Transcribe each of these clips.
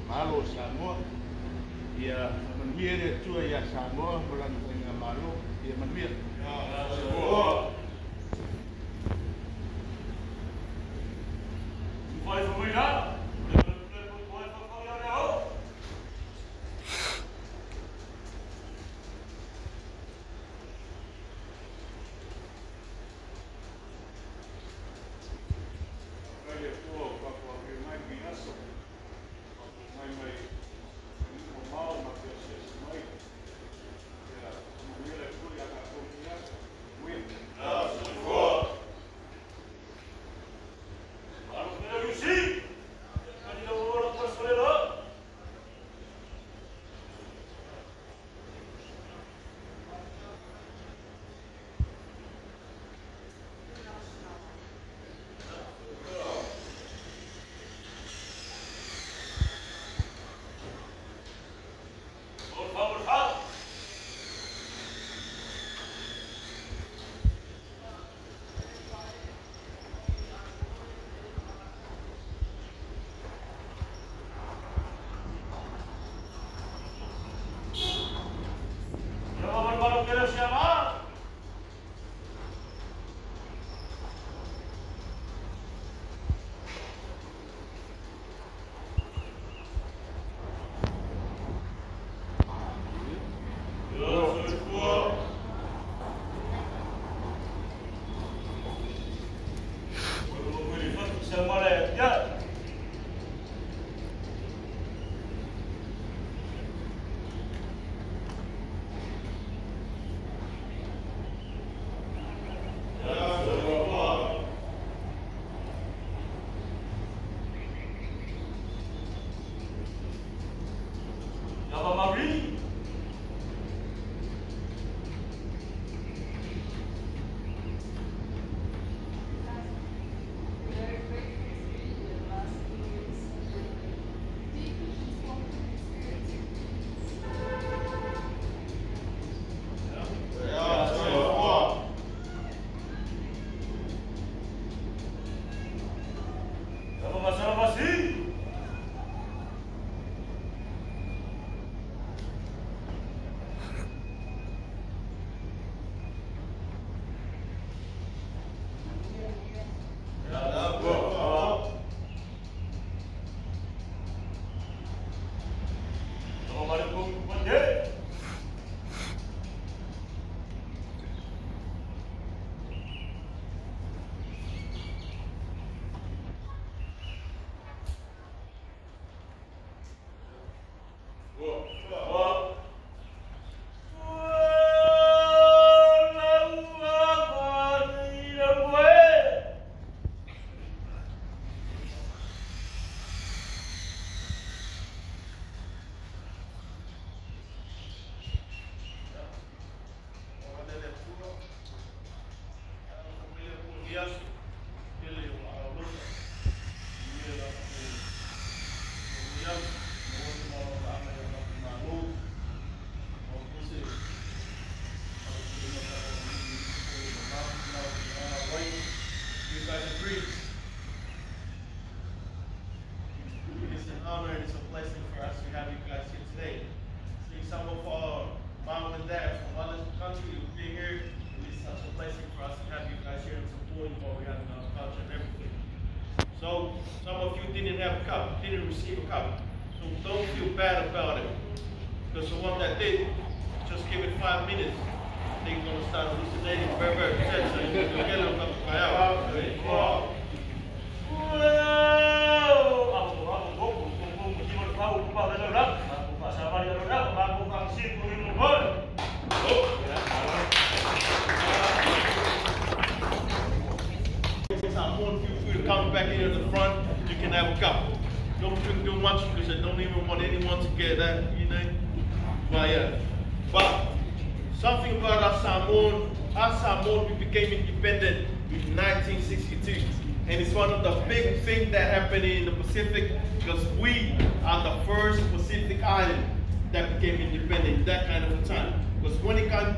Malo Samoa, ia menmia tua ia Samoa bulan tengah malu ia menmia. Samoa. Vai familiar? you guys agree? It's an honor and it's a blessing for us to have you guys here today. Seeing some of our mom and dad from other countries being here, it's such a blessing for us to have you guys here and supporting what we have in our culture and everything. So some of you didn't have a cup, didn't receive a cup. So don't feel bad about it. Because the one that did, just give it 5 minutes. They're going to start hallucinating very, very fast. So you're going to get them up to my house. Feel free to come back here in the front. You can have a cup. Don't drink too much because I don't even want anyone to get that, you know. But yeah. But something about our Samoan, we became independent in 1962. And it's one of the big things that happened in the Pacific because we are the first Pacific island that became independent that kind of a time. Because when it comes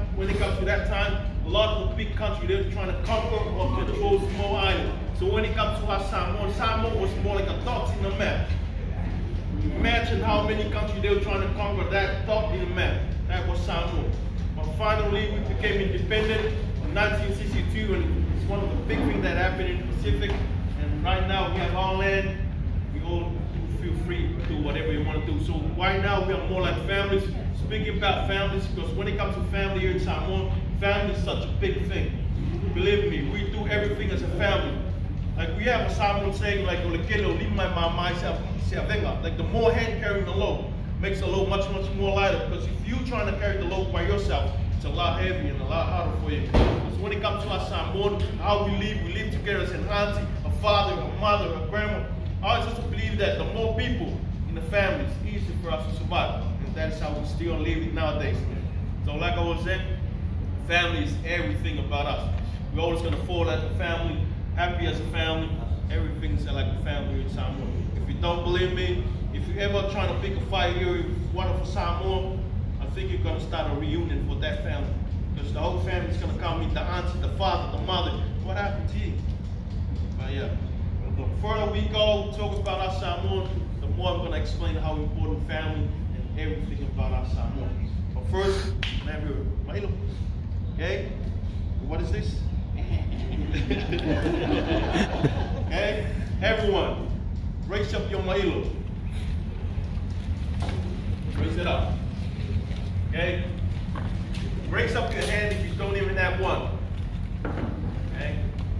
to that time, a lot of the big countries, they were trying to conquer or control small islands. So when it comes to our Samoa was more like a dot in the map. Imagine how many countries they were trying to conquer that dot in the map. That was Samoa. But finally, we became independent in 1962, and it's one of the big things that happened in the Pacific. And right now, we have our land. We all feel free to do whatever you want to do. So right now, we are more like families. Speaking about families, because when it comes to family here in Samoa, family is such a big thing. Believe me, we do everything as a family. Like we have a Samoan saying like, like the more hand carrying the load makes the load much more lighter. Because if you're trying to carry the load by yourself, it's a lot heavier and a lot harder for you. Because when it comes to our Samoan, how we live together as an auntie, a father, a mother, a grandma. I always just believe that the more people in the family, it's easier for us to survive. And that's how we still live it nowadays. So like I was saying, family is everything about us. We're always going to fall as a family, happy as a family. Everything's like a family in Samoa. If you don't believe me, if you're ever trying to pick a fight here with one of the Samoa, I think you're going to start a reunion for that family. Because the whole family's going to come meet the auntie, the father, the mother. What happened to you? But yeah, the further we go, talk about our Samoan, the more I'm going to explain how important family and everything about our Samoa. But first, I have your mailo. Okay? What is this? Okay? Everyone, raise up your mailo. Raise it up. Okay? Raise up your hand if you don't even have one. Okay?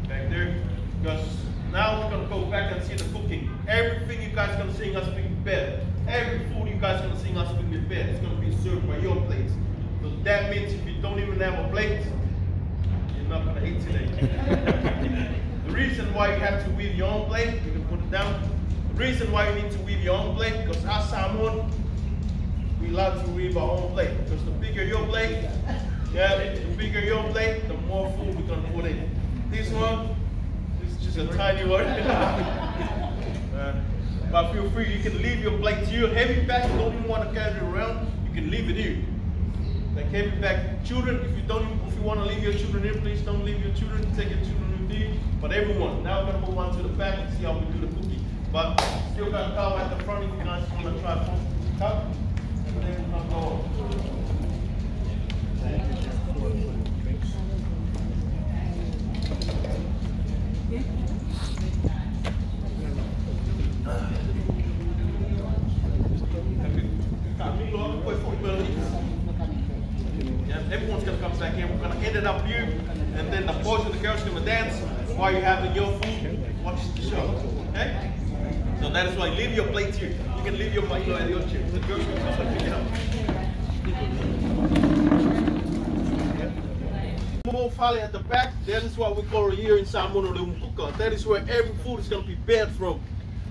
Back there. Because now we're going to go back and see the cooking. Everything you guys are going to see us being prepared. Every food you guys are going to see us being prepared. It's going to be served by your plates. So that means if you don't even have a plate, you're not going to eat today. The reason why you have to weave your own plate, you can put it down. The reason why you need to weave your own plate, because our Samoan, we love to weave our own plate. Because the bigger your plate, the bigger your plate, the more food we're going to put in. This one, this is just a tiny one. But feel free, you can leave your plate here. Heavy bag, you don't even want to carry it around, you can leave it here. Like heavy bag. Children, if you want to leave your children here, please don't leave your children. Take your children with you. But everyone, now we're gonna move on to the back and see how we do the cookie. But still got a cow at the front if you guys want to try one cup. And then we're gonna go on. Everyone's going to come back in. We're going to end it up here, and then the boys and the girls are going to dance while you're having your food. Watch the show. Okay? So that is why leave your plates here. You can leave your mailo at your chair. The girls will come and pick it up. More fale at the back. That is what we call here in Samoa the umukuka. That is where every food is going to be prepared from.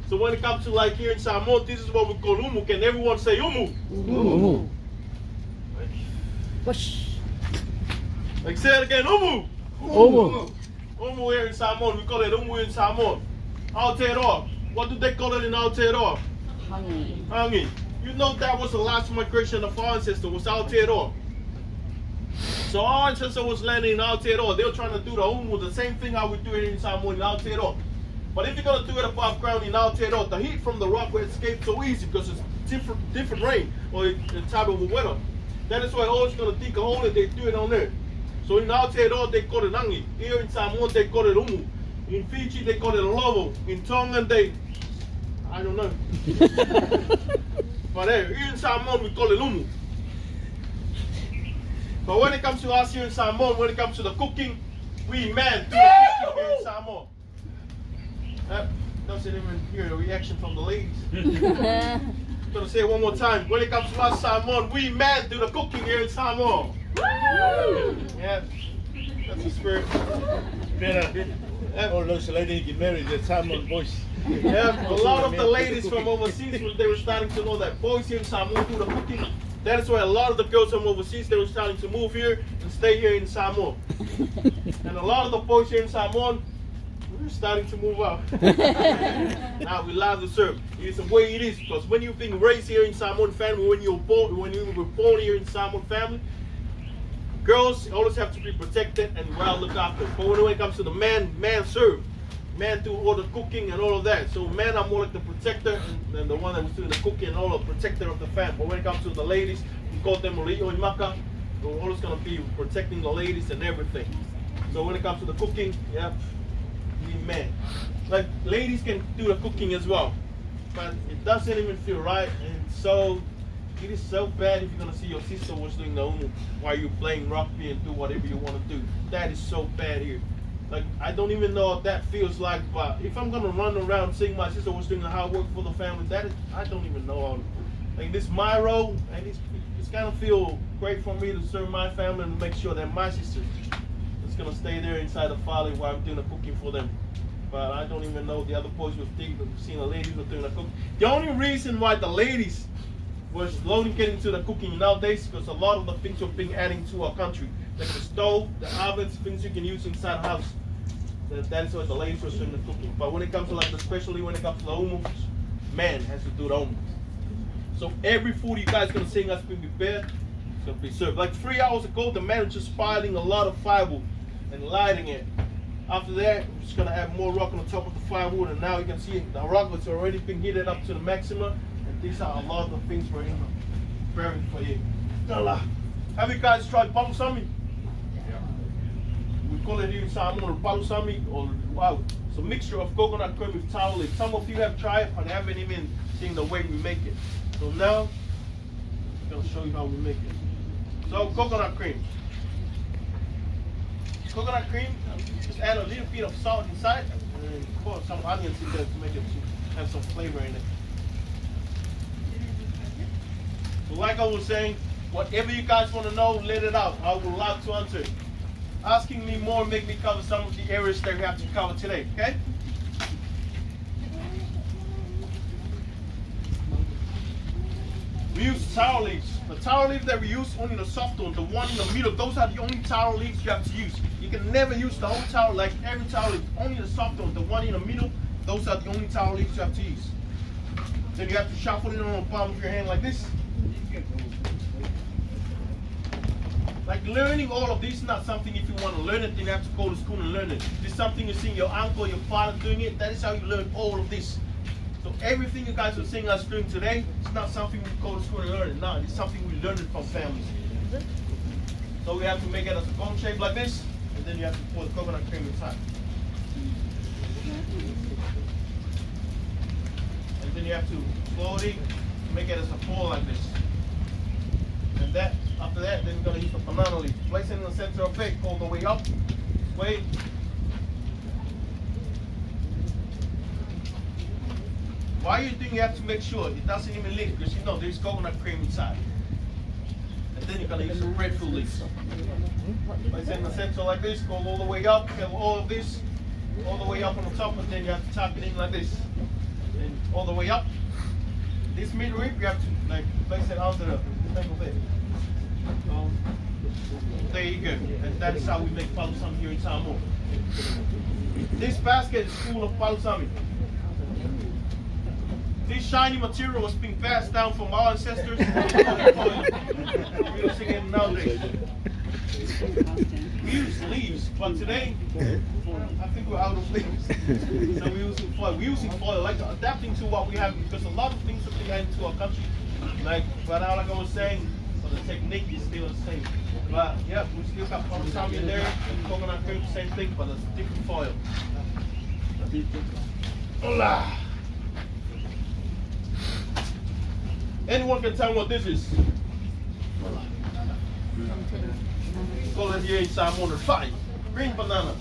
So when it comes to like here in Samoa, this is what we call umuk, and everyone say umu. Umu. Like say it again, umu. Umu. Umu here in Samoa, we call it umu in Samoa. Aotearoa. What do they call it in Aotearoa? Hangi. Hangi. You know that was the last migration of our ancestors, was Aotearoa. So our ancestors was landing in Aotearoa. They were trying to do the umu, the same thing how we do it in Samoa in Aotearoa. But if you're gonna do it above ground in Aotearoa, the heat from the rock will escape so easy because it's different rain or the type of weather. That is why always gonna dig a hole and they do it on there. So in Aotearoa they call it nangi. Here in Samoa they call it umu. In Fiji they call it lovo. In Tongan I don't know. But here in Samoa we call it umu. But when it comes to us here in Samoa, when it comes to the cooking, we man do the cooking here in Samoa. Doesn't even hear the reaction from the ladies. I'm gonna say it one more time. When it comes to us Samoan, we men do the cooking here in Samoa. Yeah, that's the spirit. All those ladies get married, they're Samoan boys. Yeah, a lot of the ladies from overseas, they were starting to know that boys here in Samoa do the cooking. That is why a lot of the girls from overseas, they were starting to move here and stay here in Samoa. And a lot of the boys here in Samoa, we're starting to move out. Now we love to serve. It's the way it is, because when you've been raised here in Samoan family, when you were born here in Samoan family, girls always have to be protected and well looked after. But when it comes to the man serve. Man do all the cooking and all of that. So men are more like the protector and the one that was doing the cooking and all the protector of the family. But when it comes to the ladies, we call them Rio and Maka. We're always gonna be protecting the ladies and everything. So when it comes to the cooking, yeah, we men. Like ladies can do the cooking as well, but it doesn't even feel right. And so it is so bad if you're gonna see your sister was doing the umu while you're playing rugby and do whatever you want to do. That is so bad here. Like, I don't even know what that feels like, but if I'm gonna run around seeing my sister was doing the hard work for the family, I don't even know. Like, this is my role, and it's kind of feel great for me to serve my family and make sure that my sister is gonna stay there inside the family while I'm doing the cooking for them. But I don't even know the other boys were seeing the ladies were doing the cooking. The only reason why the ladies were slowly getting to the cooking nowadays because a lot of the things were being added to our country, like the stove, the ovens, things you can use inside the house. That's why the ladies were doing the cooking. But when it comes to like, especially when it comes to the umu, man has to do the umu. So every food you guys gonna see us being prepared, it's gonna be served. Like 3 hours ago, the man was just piling a lot of firewood and lighting it. After that, we're just gonna add more rock on the top of the firewood, and now you can see the rock has already been heated up to the maximum. And these are a lot of the things we're preparing for you. Have you guys tried palusami? We call it here in Samoa palusami, or wow, it's a mixture of coconut cream with taro leaf. Some of you have tried it, but haven't even seen the way we make it. So now, I'm gonna show you how we make it. So coconut cream. Coconut cream, just add a little bit of salt inside, and put some onions in there to make it have some flavor in it. So like I was saying, whatever you guys want to know, let it out. I would love to answer it. Asking me more make me cover some of the areas that we have to cover today, okay? We use taro leaves. The taro leaves that we use, only the soft one, the one in the middle, those are the only taro leaves you have to use. You can never use the whole taro, like every taro leaf, only the soft one, the one in the middle, those are the only taro leaves you have to use. Then you have to shuffle it on the palm of your hand like this. Like learning all of this is not something if you want to learn it, then you have to go to school and learn it. This is something you see your uncle, your father doing it. That is how you learn all of this. So everything you guys are seeing us doing today, it's not something we go to school and learn it. No, it's something we learn it from families. So we have to make it as a cone shape like this, and then you have to pour the coconut cream inside. And then you have to slowly make it as a ball like this. And that, after that, then you're going to use the banana leaf. Place it in the center of it, all the way up. Wait. While you're doing, you have to make sure it doesn't even leak, because you know there's coconut cream inside. And then you're going to use some breadfruit leaves. Place it in the center like this, go all the way up, have all of this, all the way up on the top, and then you have to tuck it in like this. And all the way up. This middle rib, you have to like place it under the back of it. There you go. And that is how we make palusami here in Samoa. This basket is full of palusami. This shiny material was being passed down from our ancestors. We're using it nowadays. We use leaves, but today I think we're out of leaves. So we're using foil. We're using foil, like adapting to what we have, because a lot of things that we have into our country, like like I was saying, so the technique is still the same. But yeah, we still got palm in there, and coconut cream, same thing, but it's different foil. Hola. Anyone can tell me what this is? Call it here in Samoan, fine. Green banana.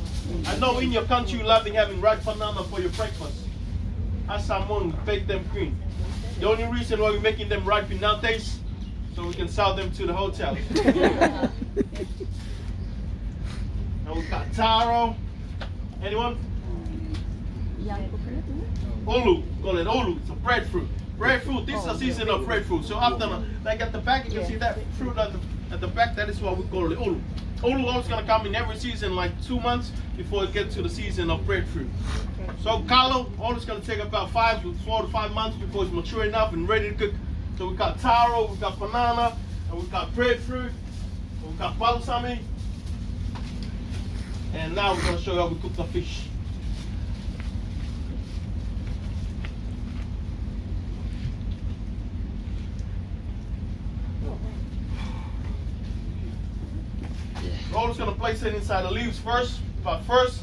I know in your country you love having ripe banana for your breakfast. As Samoan, we bake them green. The only reason why we're making them ripe nowadays, so we can sell them to the hotels. Now we've got taro. Anyone? Olu. Call it olu. It's a breadfruit. Breadfruit. This is a season of breadfruit. So after, like at the back, you can see that fruit at the back. That is what we call it olu. Olu always gonna come in every season, like 2 months before it gets to the season of breadfruit. So kalo always gonna take about 4 to 5 months before it's mature enough and ready to cook. So we got taro, we got banana, and we got breadfruit, and we got balsamic. And now we're gonna show you how we cook the fish. We're always gonna place it inside the leaves first, but first,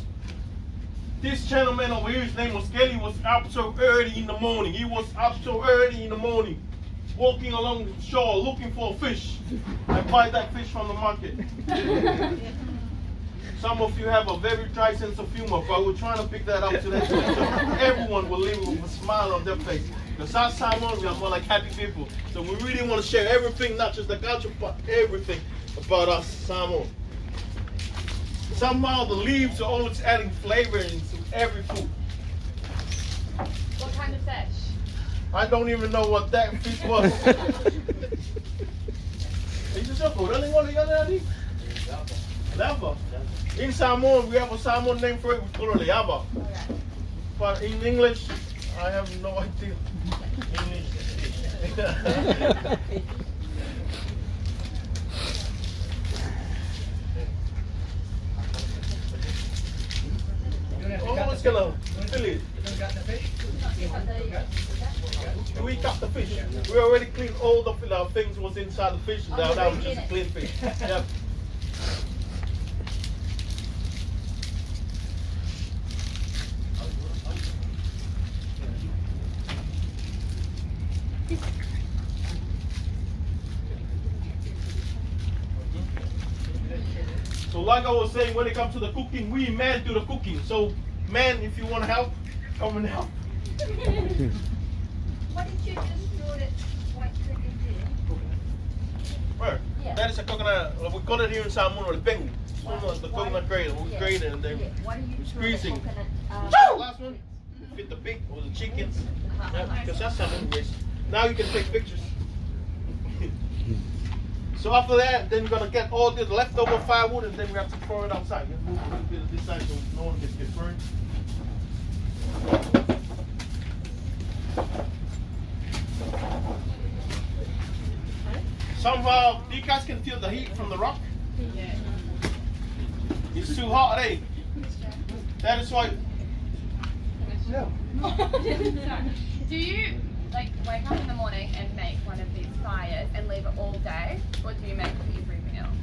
this gentleman over here, his name was Kelly, was up so early in the morning. He was up so early in the morning, walking along the shore looking for a fish. I buy that fish from the market. Some of you have a very dry sense of humor, but we're trying to pick that up today so everyone will live with a smile on their face. Because us Samoan, we are more like happy people. So we really want to share everything, not just the culture, but everything about us Samoan. Somehow the leaves are always adding flavor into every food. What kind of fish? I don't even know what that fish was. Lava. In Samoan, we have a Samoan name for it, we call it lava. But in English, I have no idea. Almost gonna fill it. We cut the fish. We already cleaned all the things was inside the fish. Now that was just a clean fish. Yep. So like I was saying, when it comes to the cooking, we men do the cooking. So men, if you want to help, come and help. What did you just draw it white cooking here? Where? Yeah. That is a coconut, we call it here in Samoan, or the pengu. The coconut grater. We grate it and then we're squeezing. Last one, fit the pig or the chickens. Because that's Samoan waste. Now you can take pictures. So after that, then you're gonna get all the leftover firewood, and then we have to throw it outside. Let's move a little bit of this side so no one gets burned. Somehow, you guys can feel the heat from the rock. Yeah. It's too hot, eh? That is why. No. Do you like wake up in the morning and make one of these fires and leave it all day, or do you make it for everything else?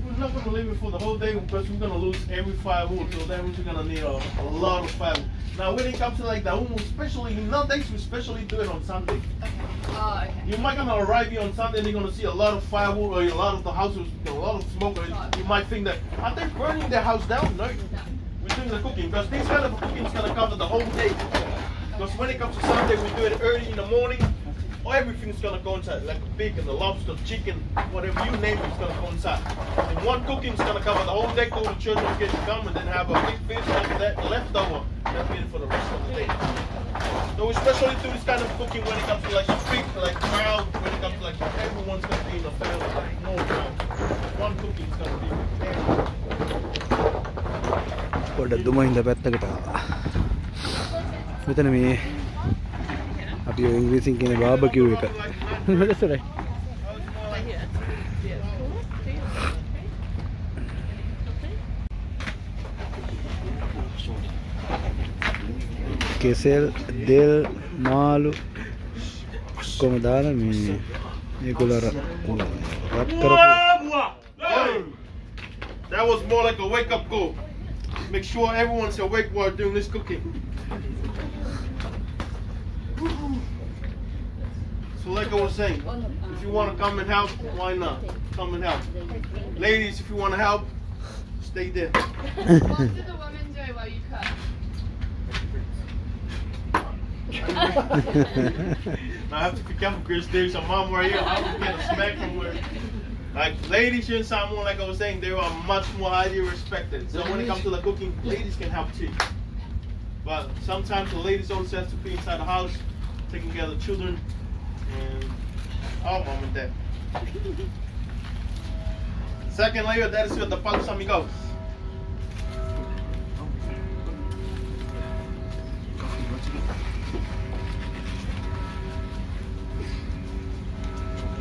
We're not going to leave it for the whole day because we're going to lose every firewood, so that means we're going to need a lot of firewood. Now when it comes to like the umu, especially nowadays we especially do it on Sunday. Okay. Oh, okay. You might gonna arrive here on Sunday and you're gonna see a lot of firewood or a lot of the houses, a lot of smoke. You might think that, are they burning their house down? No. We're doing the cooking because this kind of cooking is gonna cover the whole day. Because when it comes to Sunday, we do it early in the morning. Everything's gonna go inside, like the pig and the lobster, chicken, whatever you name it, it's gonna go inside. And one cooking is gonna cover the whole day till the children get to come, and then have a big fish after that leftover. That's it for the rest of the day. So we especially do this kind of cooking when it comes to like pig, like cow, when it comes to like everyone's gonna be in the family, like no doubt. One cooking is gonna be පොඩ්ඩක් දුම හින්දා පැත්තකට ආවා. මෙතන මේ අපි ඉංග්‍රීසියෙන් කියන barbecue එක. What is it? කෙසෙල් දෙල් මාළු කොහොම දාලා මේ මේගොල්ලෝ අර වත් කරපු That was more like a wake up call. Make sure everyone's awake while doing this cooking. So like I was saying, if you want to come and help, why not? Come and help. Ladies, if you want to help, stay there. What do the women do while you cook? I have to be careful because there's a mom right here. I will get a smack from her. Like ladies here in Samoa, like I was saying, they are much more highly respected. So when it comes to the cooking, ladies can help too. But sometimes the ladies also have to be inside the house, taking care of the children, and our mom and dad. Second layer, that is where the palusami goes.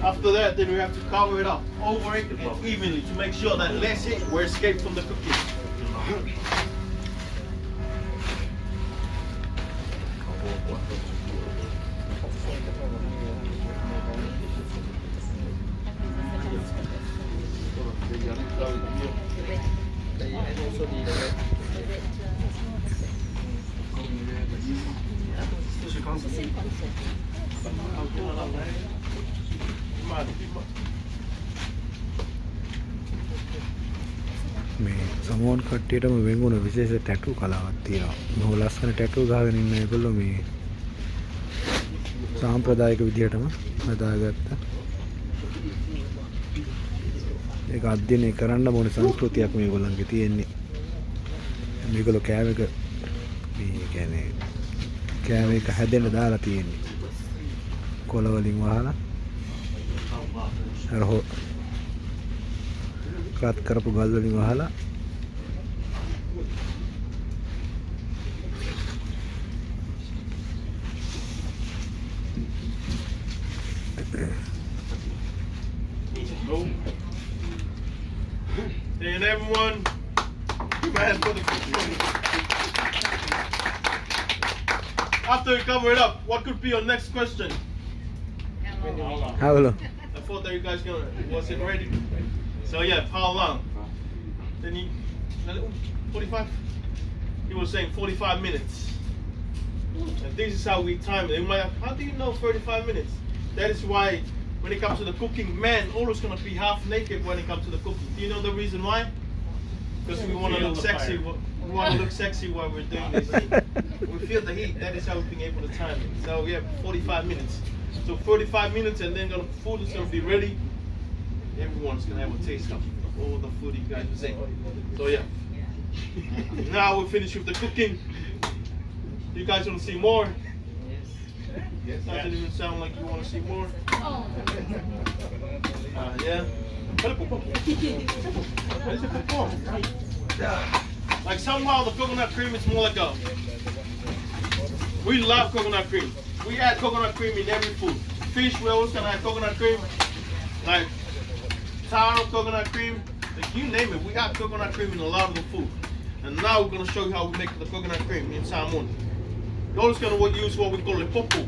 After that, then we have to cover it up over it and evenly to make sure that less heat will escape from the cooking. මේ සමෝන් කට්ටියටම වෙන්ගුණ විශේෂ tattoo කලාවක් තියෙනවා. බොහොම ලස්සන tattoo ගහගෙන ඉන්න ඒගොල්ලෝ මේ සාම්ප්‍රදායික විදිහටම හදාගත්ත. ඒක අධ්‍යයනය කරන්න ඕනේ සංස්කෘතියක් මේගොල්ලන්ගේ තියෙන්නේ. මේගොල්ලෝ කෑම එක මේ කියන්නේ කෑම එක හැදෙන්න දාලා තියෙන්නේ. කොළ වලින් වහලා අර cut කරපු ගල් වලින් වහලා And everyone, give a hand for the cooking. After we cover it up, what could be your next question? how long? I thought that you guys was it ready? So yeah, how long? Then he 45. He was saying 45 minutes. And this is how we time it. And how do you know 35 minutes? That is why when it comes to the cooking, man always gonna be half naked when it comes to the cooking. Do you know the reason why? Because we want to look sexy. We want to look sexy while we're doing this. We feel the heat. That is how we've been able to time it. So yeah, 45 minutes. So 45 minutes, and then the food is gonna be ready. Everyone's gonna have a taste of all the food you guys are saying. So yeah. Now we're finished with the cooking. You guys wanna see more? Yes. Doesn't even sound like you wanna see more. Yeah. Like somehow the coconut cream is more like a. We love coconut cream. We add coconut cream in every food. Fish, we always gonna add coconut cream. Like taro coconut cream, like you name it, we got coconut cream in a lot of the food. And now we're gonna show you how we make the coconut cream in Samoan. We're always gonna use what we call a popo.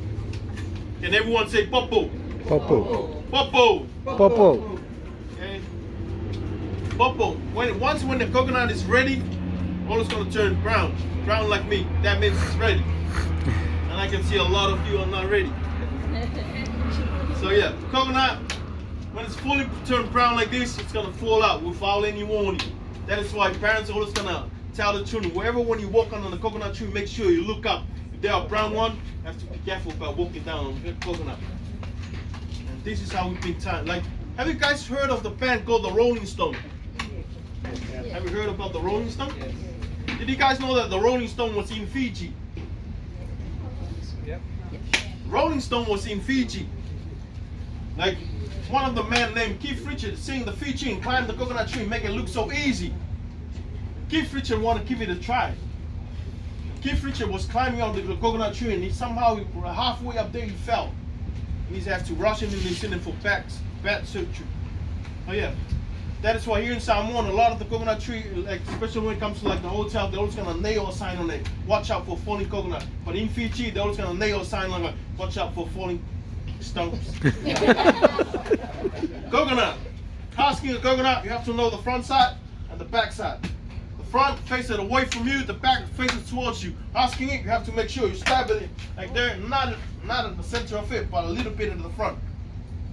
Can everyone say popo? Popo. Popo. Popo. Okay. Popo. When the coconut is ready, all it's gonna turn brown. Brown like me. That means it's ready. And I can see a lot of you are not ready. So yeah, coconut. When it's fully turned brown like this, it's gonna fall out without any warning. That is why parents are always gonna tell the children, wherever when you walk on the coconut tree, make sure you look up. If there are brown one, you have to be careful about walking down on the coconut. And this is how we've been timed. Like, have you guys heard of the band called the Rolling Stone? Yes. Have you heard about the Rolling Stone? Yes. Did you guys know that the Rolling Stone was in Fiji? Yep. Rolling Stone was in Fiji. Like, one of the men named Keith Richard seeing the Fiji and climb the coconut tree, make it look so easy. Keith Richard wanted to give it a try. Keith Richard was climbing on the coconut tree and he somehow halfway up there he fell. He's have to rush him in New Zealand for back surgery. Oh yeah. That is why here in Samoan, a lot of the coconut tree, like especially when it comes to like the hotel, they're always gonna nail a sign on it. Watch out for falling coconut. But in Fiji, they're always gonna nail a sign like, watch out for falling stumps. Coconut. Asking a coconut, you have to know the front side and the back side. The front faces away from you, the back faces towards you. Asking it, you have to make sure you stab it like there, not at the center of it, but a little bit in the front.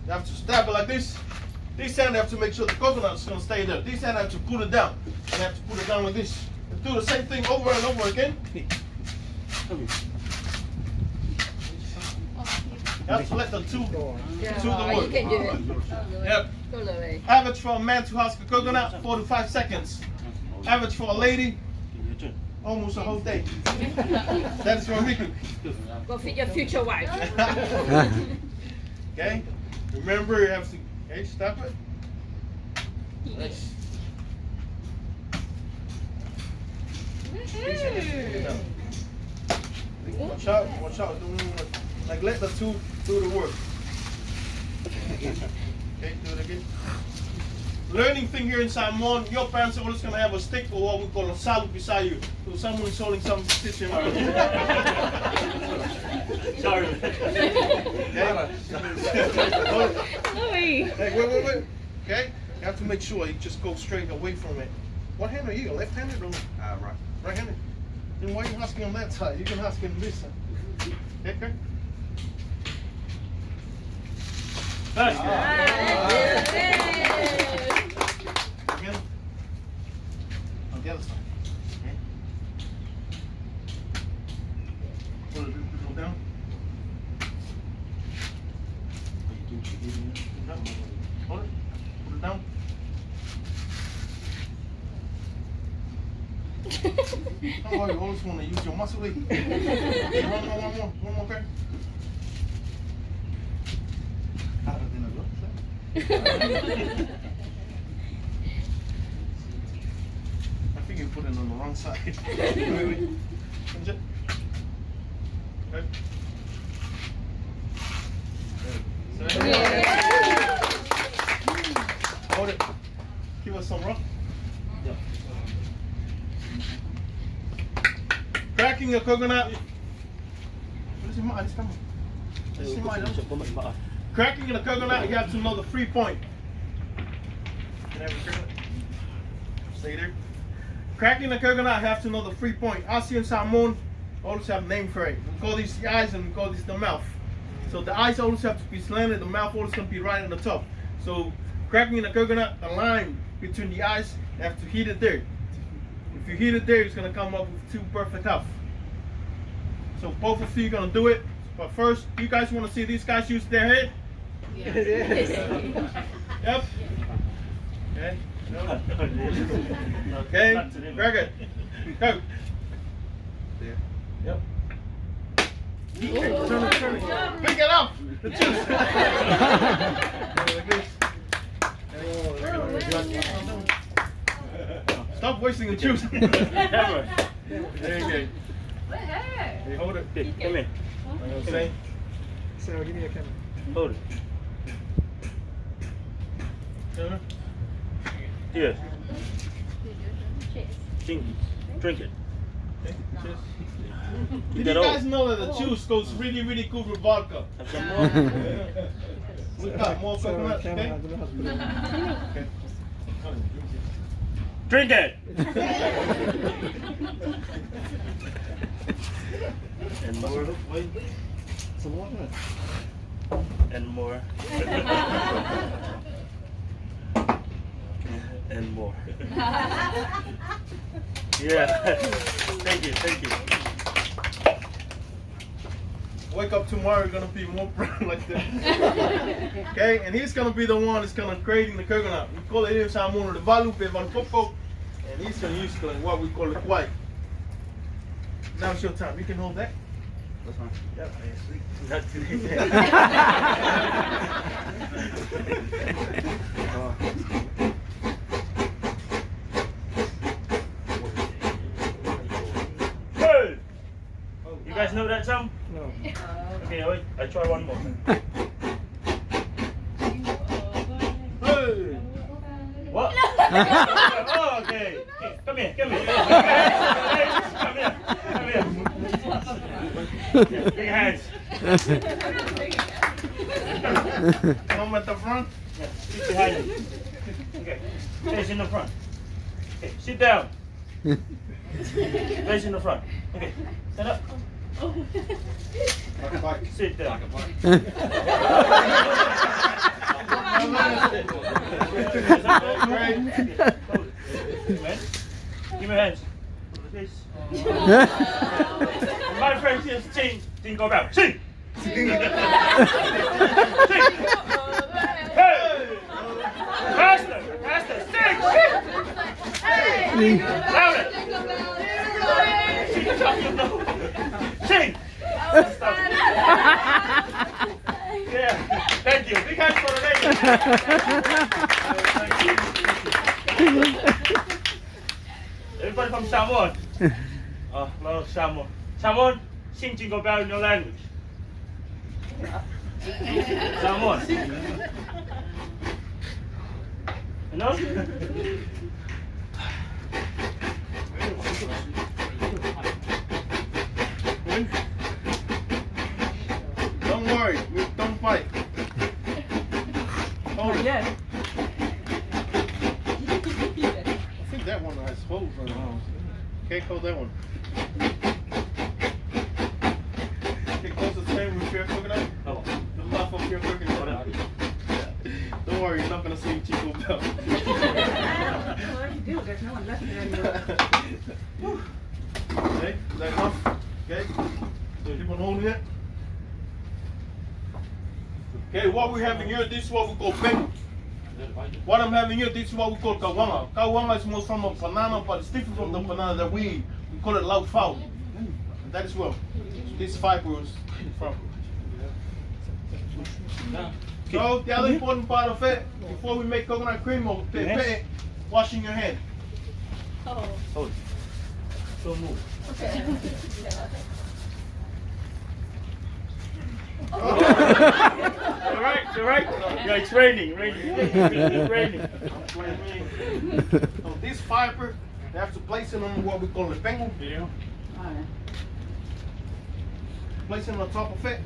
You have to stab it like this. This hand you have to make sure the coconut is going to stay there. This hand you have to put it down. And you have to put it down like this. And do the same thing over and over again. You have to let the two do the work. You can do it. Yep. Average for a man to husk a coconut, 4 to 5 seconds. Average for a lady, almost a whole day. That's for me. Go feed your future wife. Okay? Remember, you have to. Okay, stop it. Nice. Watch out, watch out. Like, let the two do the work. Okay, do it again. Learning thing here in Samoan, your parents are always going to have a stick or what we call a salu beside you. So someone is holding some stitching out. Sorry. Okay. Hey, wait. Okay? You have to make sure you just go straight away from it. What hand are you? Left-handed or right? Right-handed. Then why are you asking on that side? You can ask on this side. Okay? Nice. Again. On the other side. Okay. Put it down. Hold it. Put it down. Oh, you always want to use your muscle. Okay, one more, okay? I think you put it on the wrong side. Wait. Punch it. Okay. Hold it. Give us some rock. Cracking a coconut. Cracking in a coconut, you have to know the free point. Can I have a coconut? Stay there. Cracking the coconut, you have to know the free point. Apia and Samoan always have a name for it. We call these the eyes and we call this the mouth. So the eyes always have to be slanted, the mouth always going to be right on the top. So cracking in the coconut, the line between the eyes, you have to heat it there. If you heat it there, it's going to come up with 2 perfect half. So both of you are going to do it. But first, you guys want to see these guys use their head? Yes. Yep. Okay. No. Okay. Very good. Go. Yep. Okay. Turn it. Pick it up. The juice. Stop wasting the juice. There you go. Hey, hold it. Hey, come here. What I'm saying? So give me a camera. Hold it. Yes. Drink it. Okay. Cheers. Did you guys know that the juice goes really, really good with vodka? Have some more? We got more coconut, okay? Okay. Drink it! And more. Some water. And more. And more. Yeah. Thank you. Wake up tomorrow, you're gonna be more brown like that. Okay, and he's gonna be the one that's gonna creating the coconut. We call it in Samoan the valupe van popo, and he's gonna use what we call the white. Now it's your time. You can hold that. That's fine. Yeah, not today. Hey! You guys know that song? No. Okay, wait. I try one more. Hey! What? Oh, okay. Come here. Come here. Come here. Big hands. Come at the front. Yeah, sit behind you. Okay. Face in the front. Okay. Sit down. Face in the front. Okay. Stand up. Sit down. Give me hands. This. My friend says sing. Jingle bell. Sing. Sing. Hey. Faster. Faster. Sing. Sing. Louder. Sing. Yeah. Thank you. Big hands for the ladies. Everybody from Samoa. Oh, no, Samoa. Samoan, sing Jingle Bell in your language. Samoan. You know? Don't worry, we don't fight. Hold it. I think that one has holes on it. Okay, hold that one. Okay, close the same with pure coconut. Oh. The left of pure coconut. Don't worry, you're not going to see Chico Bell. Well, if you do, there's no one left there anymore. Okay, is that enough? Okay, so keep on holding it. Okay, what we're having here, this is what we call pengu. What I'm having here, this is what we call kawanga. Kawanga is most from a banana, but it's different from the banana that we call it laut fowl. And that is where this fiber is from. So the other important part of it, before we make coconut cream or pepe, washing your hand. Oh. Hold it. Don't move. Okay. You're right. Yeah, it's raining. It's raining. So this fiber, they have to place it on what we call the pengu. Yeah. Place it on top of it.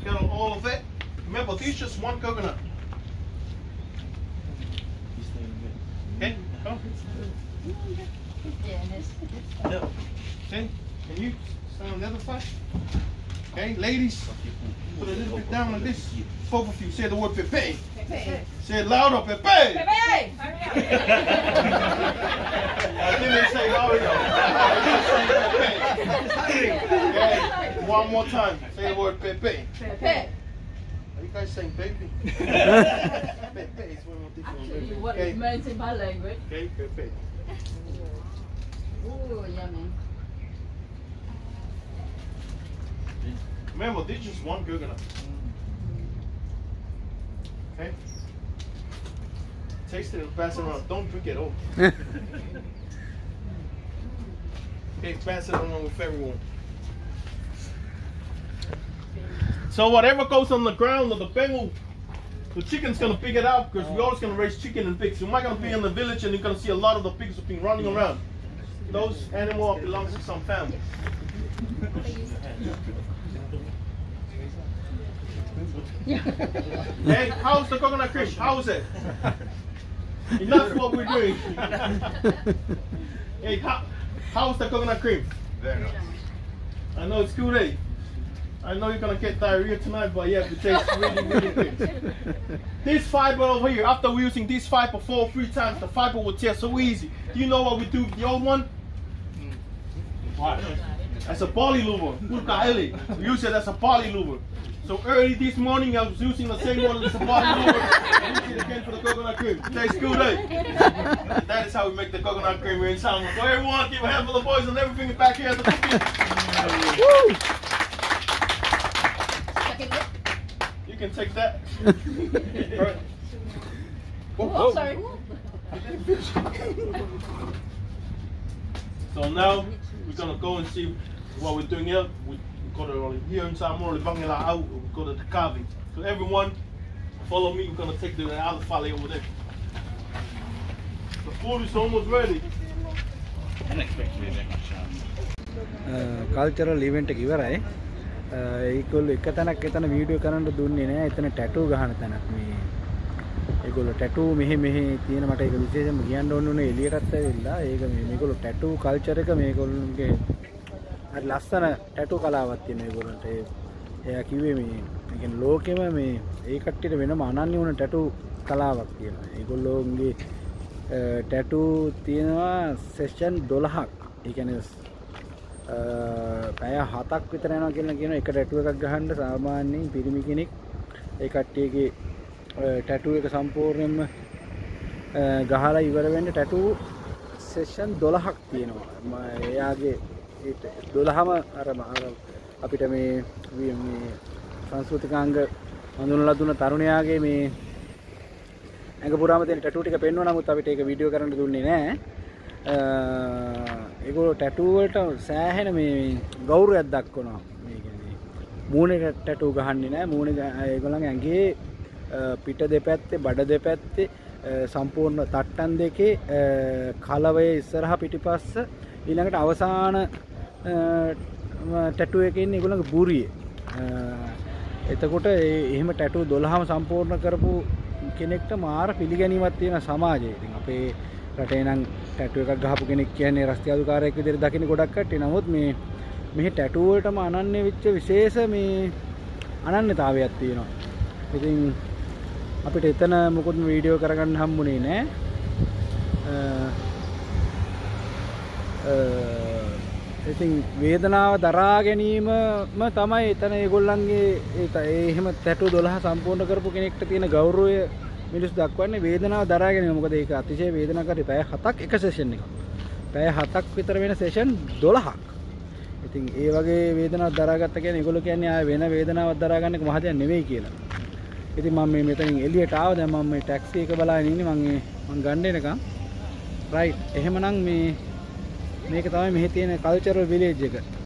Get on all of it. Remember, this is just one coconut. Okay, come. Yeah. Okay, can you stand on the other side? Okay, ladies, put a little bit down like this. Both of you say the word pepe. Pepe. Say it louder, pepe. Pepe. I didn't say Mario. Okay, one more time. Say the word pepe. Pepe. Are you guys saying baby? Pepe is one more different. What it means in my language. Okay, pepe. Oh, yummy. Remember, this is just one coconut. Okay? Taste it and pass it around. Don't drink it all. Okay, pass it around with everyone. So whatever goes on the ground of the pengu, the chicken's gonna pick it out because we're always gonna raise chicken and pigs. You might gonna be in the village and you're gonna see a lot of the pigs have been running around. Those animals belong to some family. Hey, how's the coconut cream? How's it? Enough what we're doing. Hey, how's the coconut cream? Very nice. I know it's good, eh? I know you're gonna get diarrhea tonight, but yeah, it tastes really, really good. This fiber over here, after we're using this fiber 4 or 3 times, the fiber will tear so easy. Do you know what we do with the old one? What? As a poly louver. We use it as a poly louver. So early this morning, I was using the same one as a poly louver. I use it again for the coconut cream. Tastes good, eh? That is how we make the coconut cream here in Samoa. So everyone, give a hand for the boys and everything back here at the cooking. Woo! You can take that. Right. Oh, sorry. So now we're gonna go and see what we're doing here. We got it here in Samoa. We got the carving. So everyone, follow me. We're gonna take the other file over there. Food is almost ready. Cultural event එක ඉවරයි. ඒගොල්ලෝ එක තැනක් එතන video කරන්න දුන්නේ නැහැ. එතන ටැටූ ගහන තැනක් මේ. ඒගොල්ලෝ ටැටූ මෙහෙ තියෙන මට ඒක විශේෂයෙන්ම කියන්න ඕනේ එළියටත් ඇවිල්ලා. ඒක මේගොල්ලෝ ටැටූ කල්චර් එක මේගොල්ලෝගේ හරි ලස්සන ටැටූ කලාවක් තියෙන ඒගොල්ලන්ට. එයා කිව්වේ මේ කියන්නේ ලෝකෙම මේ ඒ කට්ටියට වෙනම අනන්‍ය වුණ ටැටූ කලාවක් තියෙනවා. ඒගොල්ලෝගේ ටැටූ තියෙනවා සෙෂන් 12ක්. ඒ කියන්නේ පැය 7ක් විතර යනවා කියලා කියන එක ටැටූ එකක් ගහන්න සාමාන්‍යයෙන් පිරිමි කෙනෙක් ඒ කට්ටියගේ ටැටූ එක සම්පූර්ණයෙන්ම ගහලා ඉවර වෙන්න ටැටූ සෙෂන් 12ක් තියෙනවා. එයාගේ 12ම අර අපිට මේ සංස්කෘතිකාංග හඳුන්වලා දුන්න තරුණයාගේ මේ ඇඟ පුරාම තියෙන ටැටූ ටික පෙන්වුවා. නමුත් අපිට ඒක වීඩියෝ කරන්න දුන්නේ නැහැ. ඒගොල්ලෝ ටැටූ වලට සෑහෙන මේ ගෞරවයක් දක්වනවා. මේ කියන්නේ මූණේ ටැටූ ගහන්නේ නැහැ. මූණේ ඒගොල්ලන්ගේ ඇඟේ පිට දෙපැත්තේ බඩ දෙපැත්තේ සම්පූර්ණ තට්ටන් දෙකේ කලවයේ ඉස්සරහා පිටිපස්ස ඊළඟට අවසාන ටැටූ එකේ ඉන්නේ ඒගොල්ලන්ගේ බුරියේ. එතකොට එහෙම ටැටූ 12ම සම්පූර්ණ කරපු කෙනෙක්ට මාර පිළිගැනීමක් තියෙන සමාජයේ. ඉතින් අපේ රටේ නම් ටැටූ එකක් ගහපු කෙනෙක් කියන්නේ රස්තියාදුකාරයෙක් විදිහට දකින්න ගොඩක් කට්ටිය. නමුත් මේ ටැටූ වලටම අනන්‍ය වෙච්ච විශේෂ මේ අනන්‍යතාවයක් තියෙනවා. ඉතින් අපිට එතන මොකොත් වීඩියෝ කරගන්න හම්බුනේ නැහැ. ඉතින් වේදනාව දරා ගැනීමම තමයි එතන ඒගොල්ලන්ගේ එහෙම ටැටූ 12 සම්පූර්ණ කරපු කෙනෙක්ට තියෙන ගෞරවය මිනිස්සු දක්වන්නේ වේදනාව දරා ගැනීම. මොකද ඒක අතිශය වේදනාකාරී. පැය 7ක් එක සෙෂන් එකක්. පැය 7ක් විතර වෙන සෙෂන් 12ක්. ඉතින් ඒ වගේ වේදනාවක් දරාගත්ත කියන්නේ ඒගොල්ලෝ කියන්නේ ආය වෙන වේදනාවක් දරා ගන්න එක මහ දෙයක් නෙවෙයි කියලා. ඉතින් මම මෙතනින් එළියට ආවා. දැන් මම මේ ටැක්සි එක බලාගෙන ඉන්නේ. මම ගන්න එනකම්. රයිට්. එහෙමනම් මේක තමයි මෙහි තියෙන කල්චරල් විලේජ් එක.